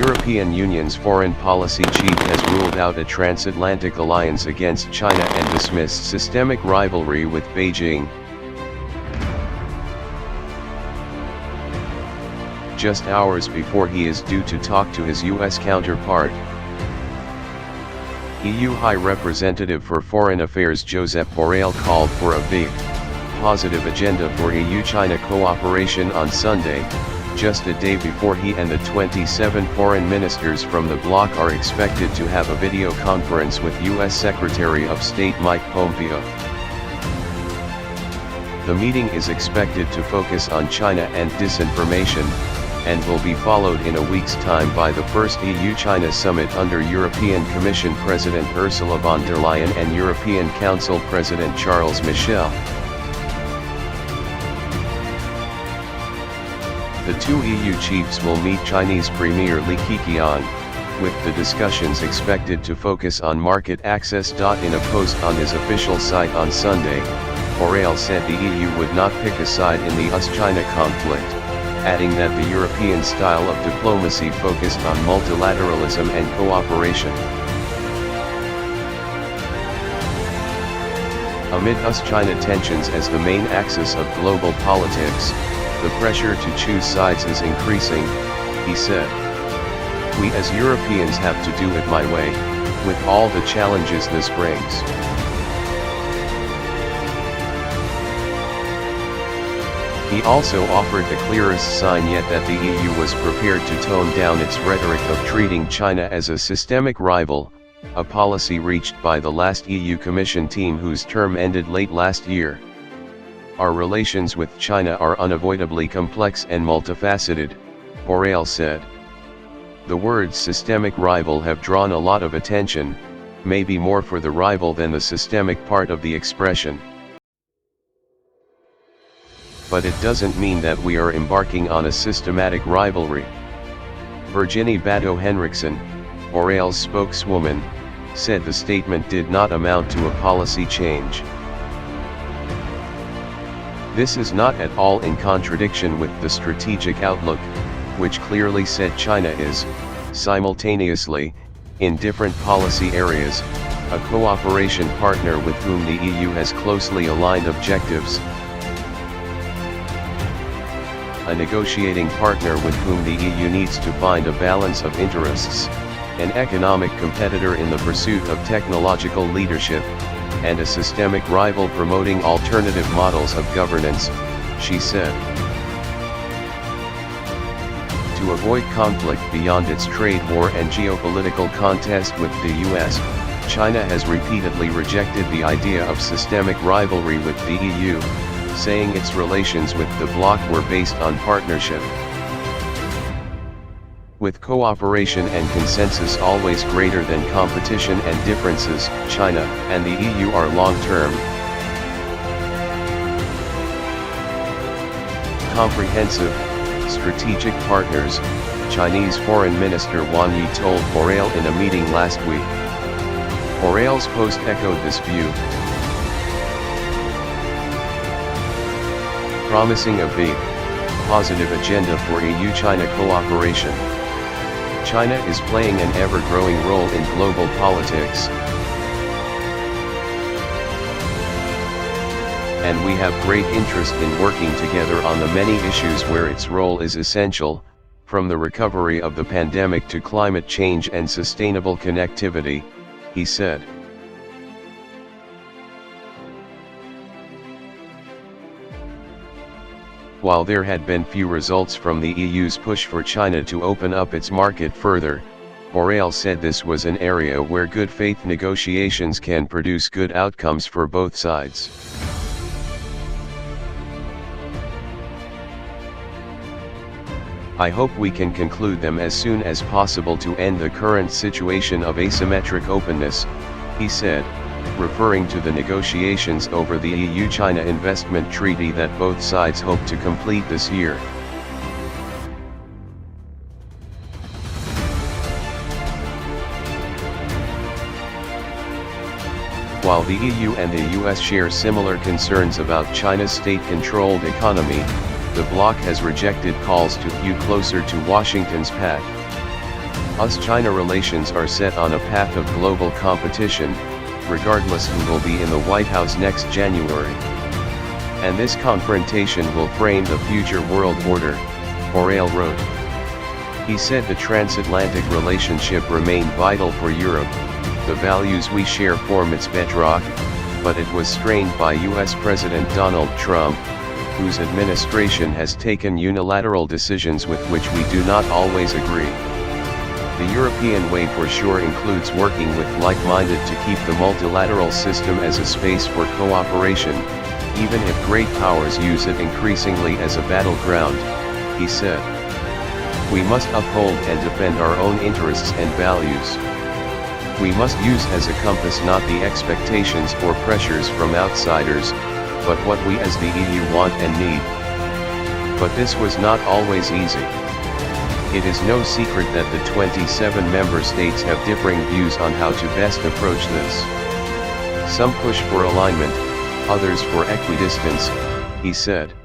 European Union's foreign policy chief has ruled out a transatlantic alliance against China and dismissed systemic rivalry with Beijing. Just hours before he is due to talk to his U.S. counterpart, EU High Representative for Foreign Affairs Josep Borrell called for a big, positive agenda for EU-China cooperation on Sunday, just a day before he and the 27 foreign ministers from the bloc are expected to have a video conference with U.S. Secretary of State Mike Pompeo. The meeting is expected to focus on China and disinformation, and will be followed in a week's time by the first EU-China summit under European Commission President Ursula von der Leyen and European Council President Charles Michel. The two EU chiefs will meet Chinese Premier Li Keqiang, with the discussions expected to focus on market access. In a post on his official site on Sunday, Borrell said the EU would not pick a side in the US-China conflict, adding that the European style of diplomacy focused on multilateralism and cooperation. Amid US-China tensions as the main axis of global politics, the pressure to choose sides is increasing, he said. We as Europeans have to do it my way, with all the challenges this brings. He also offered the clearest sign yet that the EU was prepared to tone down its rhetoric of treating China as a systemic rival, a policy reached by the last EU Commission team whose term ended late last year. Our relations with China are unavoidably complex and multifaceted, Borrell said. The words systemic rival have drawn a lot of attention, maybe more for the rival than the systemic part of the expression. But it doesn't mean that we are embarking on a systematic rivalry. Virginie Bateau-Henriksen, Borrell's spokeswoman, said the statement did not amount to a policy change. This is not at all in contradiction with the strategic outlook, which clearly said China is, simultaneously, in different policy areas, a cooperation partner with whom the EU has closely aligned objectives, a negotiating partner with whom the EU needs to find a balance of interests, an economic competitor in the pursuit of technological leadership, and a systemic rival promoting alternative models of governance, she said. To avoid conflict beyond its trade war and geopolitical contest with the US, China has repeatedly rejected the idea of systemic rivalry with the EU, saying its relations with the bloc were based on partnership. With cooperation and consensus always greater than competition and differences, China and the EU are long-term, comprehensive, strategic partners, Chinese Foreign Minister Wang Yi told Borrell in a meeting last week. Borrell's post echoed this view, promising a big, positive agenda for EU-China cooperation. China is playing an ever-growing role in global politics, and we have great interest in working together on the many issues where its role is essential, from the recovery of the pandemic to climate change and sustainable connectivity, he said. While there had been few results from the EU's push for China to open up its market further, Borrell said this was an area where good faith negotiations can produce good outcomes for both sides. I hope we can conclude them as soon as possible to end the current situation of asymmetric openness, he said, referring to the negotiations over the EU-China investment treaty that both sides hope to complete this year. While the EU and the US share similar concerns about China's state-controlled economy, the bloc has rejected calls to hew closer to Washington's path. US-China relations are set on a path of global competition, regardless who will be in the White House next January. And this confrontation will frame the future world order, Borrell wrote. He said the transatlantic relationship remained vital for Europe, the values we share form its bedrock, but it was strained by US President Donald Trump, whose administration has taken unilateral decisions with which we do not always agree. The European way for sure includes working with like-minded to keep the multilateral system as a space for cooperation, even if great powers use it increasingly as a battleground, he said. We must uphold and defend our own interests and values. We must use as a compass not the expectations or pressures from outsiders, but what we as the EU want and need. But this was not always easy. It is no secret that the 27 member states have differing views on how to best approach this. Some push for alignment, others for equidistance, he said.